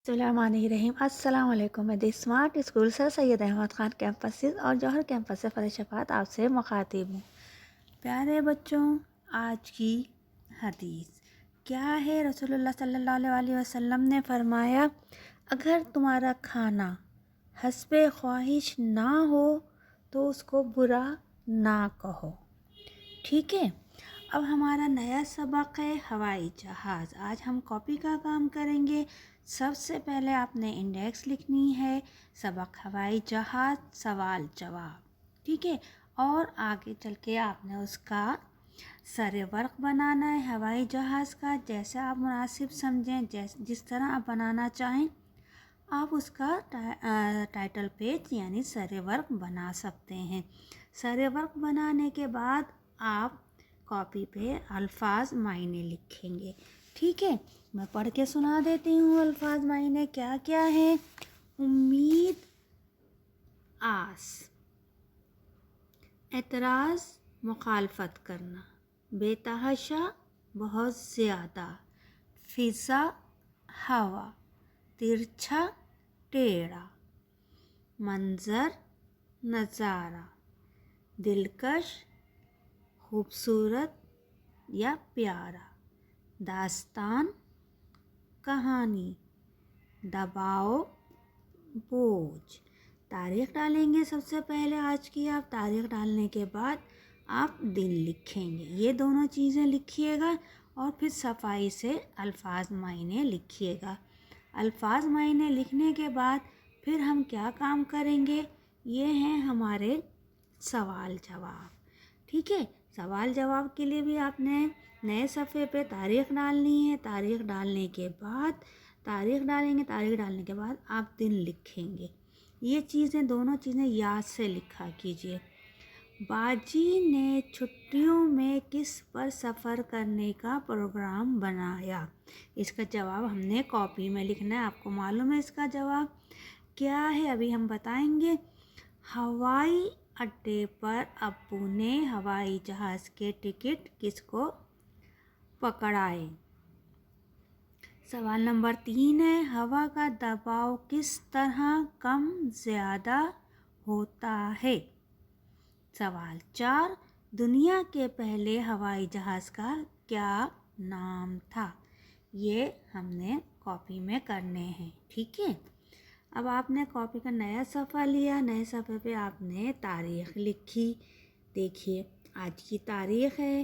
السلام علیکم. میں دی اسمارٹ اسکول سر سید احمد خان کیمپس اور جوہر کیمپس سے فرح شفاعت آپ سے مخاطب ہوں. پیارے بچوں، آج کی حدیث کیا ہے؟ رسول اللہ صلی اللہ علیہ وسلم نے فرمایا، اگر تمہارا کھانا حسب خواہش نہ ہو تو اس کو برا نہ کہو. ٹھیک ہے. اب ہمارا نیا سبق ہے ہوائی جہاز. آج ہم کاپی کا کام کریں گے. سب سے پہلے آپ نے انڈیکس لکھنی ہے، سبق ہوائی جہاز سوال جواب. ٹھیک ہے. اور آگے چل کے آپ نے اس کا سر ورق بنانا ہے ہوائی جہاز کا. جیسے آپ مناسب سمجھیں، جس طرح آپ بنانا چاہیں آپ اس کا ٹائٹل پیج یعنی سر ورق بنا سکتے ہیں. سر ورق بنانے کے بعد آپ کاپی پہ الفاظ معنی لکھیں گے. ٹھیک ہے. میں پڑھ کے سنا دیتی ہوں الفاظ معنی کیا کیا ہیں. امید، آس، اعتراض مخالفت کرنا، بے تحاشا بہت زیادہ، فضا ہوا، ترچھا ٹیڑھا، منظر نظارہ، دلکش خوبصورت یا پیارا، داستان کہانی، دباؤ بوجھ. تاریخ ڈالیں گے سب سے پہلے آج کی. آپ تاریخ ڈالنے کے بعد آپ دن لکھیں گے. یہ دونوں چیزیں لکھیے گا اور پھر صفائی سے الفاظ معنی لکھیے گا. الفاظ معنی لکھنے کے بعد پھر ہم کیا کام کریں گے؟ یہ ہیں ہمارے سوال جواب. ٹھیک ہے. سوال جواب کے لیے بھی آپ نے نئے صفحے پہ تاریخ ڈالنی ہے. تاریخ ڈالنے کے بعد تاریخ ڈالیں گے. تاریخ ڈالنے کے بعد آپ دن لکھیں گے. یہ چیزیں دونوں چیزیں یاد سے لکھا کیجئے. باجی نے چھٹیوں میں کس پر سفر کرنے کا پروگرام بنایا؟ اس کا جواب ہم نے کاپی میں لکھنا ہے. آپ کو معلوم ہے اس کا جواب کیا ہے؟ ابھی ہم بتائیں گے. ہوائی اڈے پر ابو نے ہوائی جہاز کے ٹکٹ کس کو پکڑائے؟ سوال نمبر 3 ہے، ہوا کا دباؤ کس طرح کم زیادہ ہوتا ہے؟ سوال 4، دنیا کے پہلے ہوائی جہاز کا کیا نام تھا؟ یہ ہم نے کاپی میں کرنے ہیں. ٹھیک ہے. اب آپ نے کاپی کا نیا صفحہ لیا. نئے صفحے پہ آپ نے تاریخ لکھی. دیکھیے آج کی تاریخ ہے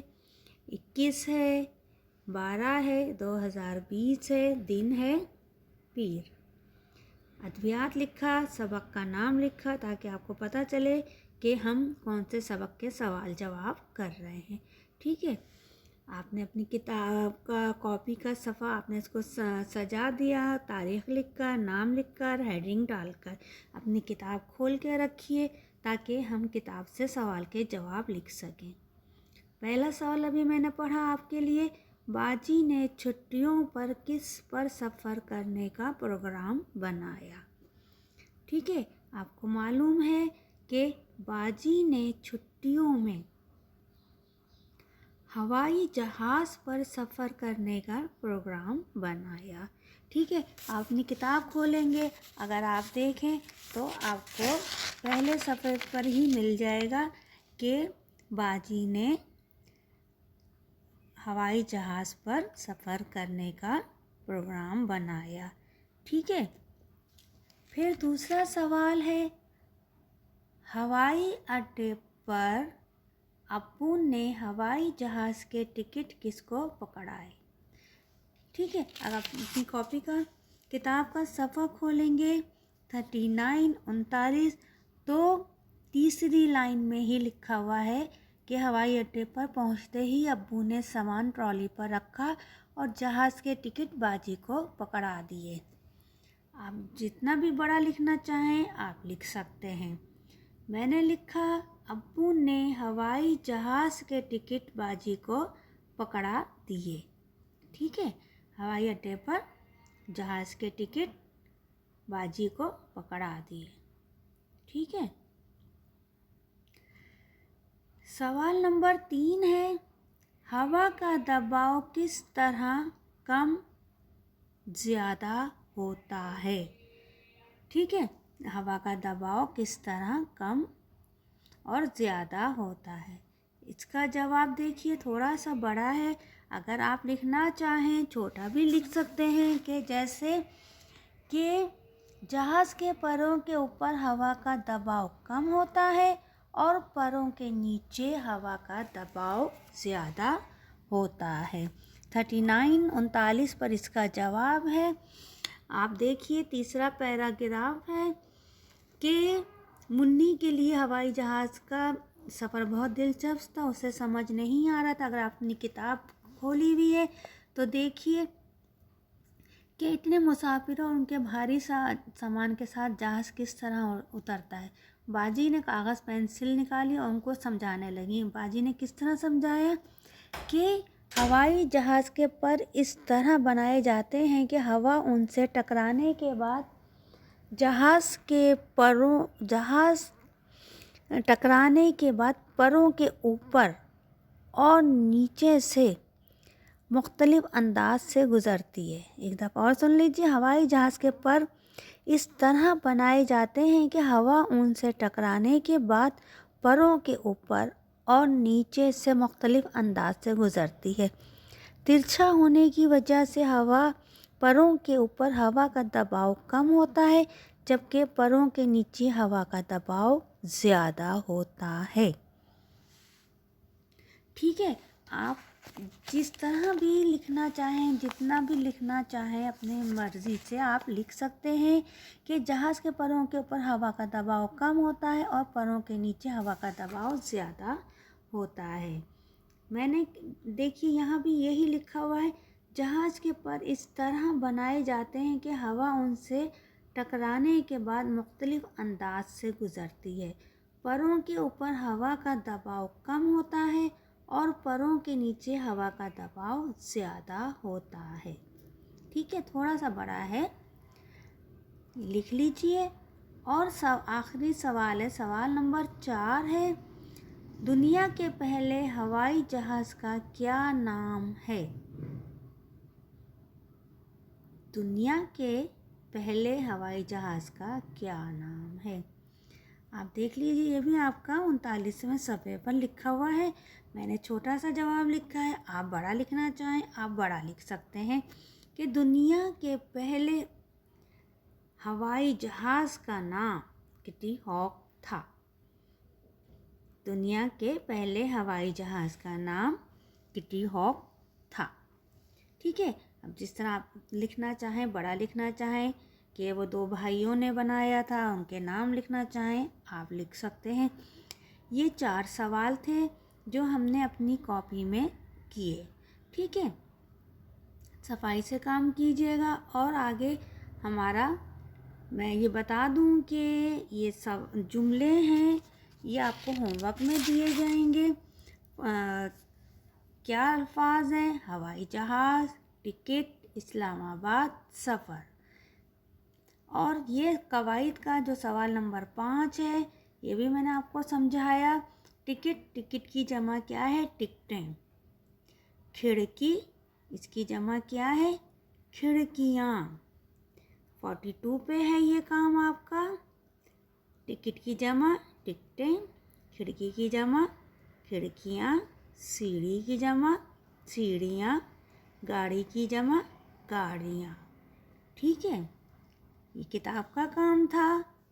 21 ہے، 12 ہے، 2020 ہے، دن ہے پیر. ادویات لکھا، سبق کا نام لکھا تاکہ آپ کو پتہ چلے کہ ہم کون سے سبق کے سوال جواب کر رہے ہیں. ٹھیک ہے. آپ نے اپنی کتاب کا کاپی کا صفحہ آپ نے اس کو سجا دیا، تاریخ لکھ کر، نام لکھ کر، ہیڈنگ ڈال کر. اپنی کتاب کھول کے رکھیے تاکہ ہم کتاب سے سوال کے جواب لکھ سکیں. پہلا سوال ابھی میں نے پڑھا آپ کے لیے، باجی نے چھٹیوں پر کس پر سفر کرنے کا پروگرام بنایا؟ ٹھیک ہے. آپ کو معلوم ہے کہ باجی نے چھٹیوں میں ہوائی جہاز پر سفر کرنے کا پروگرام بنایا. ٹھیک ہے. آپ اپنی کتاب کھولیں گے، اگر آپ دیکھیں تو آپ کو پہلے صفحے پر ہی مل جائے گا کہ باجی نے ہوائی جہاز پر سفر کرنے کا پروگرام بنایا. ٹھیک ہے. پھر دوسرا سوال ہے، ہوائی اڈے پر ابو نے ہوائی جہاز کے ٹکٹ کس کو پکڑائے؟ ٹھیک ہے. اب آپ اپنی کاپی کا کتاب کا صفحہ کھولیں گے 39 39 تو تیسری لائن میں ہی لکھا ہوا ہے کہ ہوائی اڈے پر پہنچتے ہی ابو نے سامان ٹرالی پر رکھا اور جہاز کے ٹکٹ باجی کو پکڑا دیے. آپ جتنا بھی بڑا لکھنا چاہیں آپ لکھ سکتے ہیں. میں نے لکھا ابو نے ہوائی جہاز کے ٹکٹ باجی کو پکڑا دیے. ٹھیک ہے. ہوائی اڈے پر جہاز کے ٹکٹ باجی کو پکڑا دیے. ٹھیک ہے. سوال نمبر 3 ہے، ہوا کا دباؤ کس طرح کم زیادہ ہوتا ہے. ٹھیک ہے, ہوا کا دباؤ کس طرح کم اور زیادہ ہوتا ہے. اس کا جواب دیکھیے تھوڑا سا بڑا ہے. اگر آپ لکھنا چاہیں چھوٹا بھی لکھ سکتے ہیں کہ جیسے کہ جہاز کے پروں کے اوپر ہوا کا دباؤ کم ہوتا ہے اور پروں کے نیچے ہوا کا دباؤ زیادہ ہوتا ہے. 39 پر اس کا جواب ہے. آپ دیکھیے تیسرا پیراگراف ہے کہ منی کے لیے ہوائی جہاز کا سفر بہت دلچسپ تھا. اسے سمجھ نہیں آ رہا تھا. اگر آپ اپنی کتاب کھولی ہوئی ہے تو دیکھیے کہ اتنے مسافروں اور ان کے بھاری سامان کے ساتھ جہاز کس طرح اترتا ہے. باجی نے کاغذ پینسل نکالی اور ان کو سمجھانے لگی. باجی نے کس طرح سمجھایا کہ ہوائی جہاز کے پر اس طرح بنائے جاتے ہیں کہ ہوا ان سے ٹکرانے کے بعد جہاز ٹکرانے کے بعد پروں کے اوپر اور نیچے سے مختلف انداز سے گزرتی ہے. ایک دفعہ اور سن لیجیے. ہوائی جہاز کے پر اس طرح بنائے جاتے ہیں کہ ہوا ان سے ٹکرانے کے بعد پروں کے اوپر اور نیچے سے مختلف انداز سے گزرتی ہے. ترچھا ہونے کی وجہ سے پروں کے اوپر ہوا کا دباؤ کم ہوتا ہے جبکہ پروں کے نیچے ہوا کا دباؤ زیادہ ہوتا ہے. ٹھیک ہے, آپ جس طرح بھی لکھنا چاہیں جتنا بھی لکھنا چاہیں اپنے مرضی سے آپ لکھ سکتے ہیں کہ جہاز کے پروں کے اوپر ہوا کا دباؤ کم ہوتا ہے اور پروں کے نیچے ہوا کا دباؤ زیادہ ہوتا ہے. میں نے دیکھیے یہاں بھی یہی لکھا ہوا ہے. جہاز کے پر اس طرح بنائے جاتے ہیں کہ ہوا ان سے ٹکرانے کے بعد مختلف انداز سے گزرتی ہے. پروں کے اوپر ہوا کا دباؤ کم ہوتا ہے اور پروں کے نیچے ہوا کا دباؤ زیادہ ہوتا ہے. ٹھیک ہے, تھوڑا سا بڑا ہے, لکھ لیجئے. اور آخری سوال ہے, سوال نمبر 4 ہے. دنیا کے پہلے ہوائی جہاز کا کیا نام ہے؟ دنیا کے پہلے ہوائی جہاز کا کیا نام ہے؟ آپ دیکھ لیجیے. یہ بھی آپ کا 39ویں صفحے پر لکھا ہوا ہے. میں نے چھوٹا سا جواب لکھا ہے. آپ بڑا لکھنا چاہیں آپ بڑا لکھ سکتے ہیں کہ دنیا کے پہلے ہوائی جہاز کا نام کٹی ہاک تھا. دنیا کے پہلے ہوائی جہاز کا نام کٹی ہاک تھا. ٹھیک ہے, اب جس طرح آپ لکھنا چاہیں بڑا لکھنا چاہیں کہ وہ 2 بھائیوں نے بنایا تھا ان کے نام لکھنا چاہیں آپ لکھ سکتے ہیں. یہ 4 سوال تھے جو ہم نے اپنی کاپی میں کیے. ٹھیک ہے, صفائی سے کام کیجیے گا. اور آگے میں یہ بتا دوں کہ یہ سب جملے ہیں یہ آپ کو ہوم ورک میں دیے جائیں گے. کیا الفاظ ہیں؟ ہوائی جہاز, ٹکٹ, اسلام آباد, سفر. اور یہ قواعد کا جو سوال نمبر 5 ہے یہ بھی میں نے آپ کو سمجھایا. ٹکٹ کی جمع کیا ہے؟ ٹکٹیں. کھڑکی, اس کی جمع کیا ہے؟ کھڑکیاں. 42 پہ ہے یہ کام آپ کا. ٹکٹ کی جمع ٹکٹیں, کھڑکی کی جمع کھڑکیاں, سیڑھی کی جمع سیڑھیاں, گاڑی کی جمع گاڑیاں. ٹھیک ہے, یہ کتاب کا کام تھا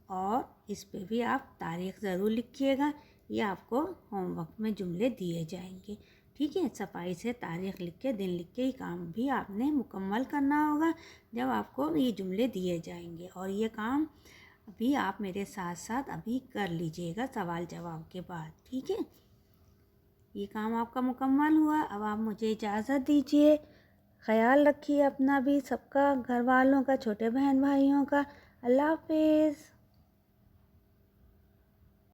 اور اس پہ بھی آپ تاریخ ضرور لکھیے گا. یہ آپ کو ہوم ورک میں جملے دیے جائیں گے. ٹھیک ہے, صفائی سے تاریخ لکھ کے دن لکھ کے یہ کام بھی آپ نے مکمل کرنا ہوگا جب آپ کو یہ جملے دیے جائیں گے. اور یہ کام ابھی آپ میرے ساتھ ساتھ ابھی کر لیجئے گا سوال جواب کے بعد. ٹھیک ہے, یہ کام آپ کا مکمل ہوا. اب آپ مجھے اجازت دیجیے. خیال رکھیے اپنا بھی, سب کا, گھر والوں کا, چھوٹے بہن بھائیوں کا. اللہ حافظ.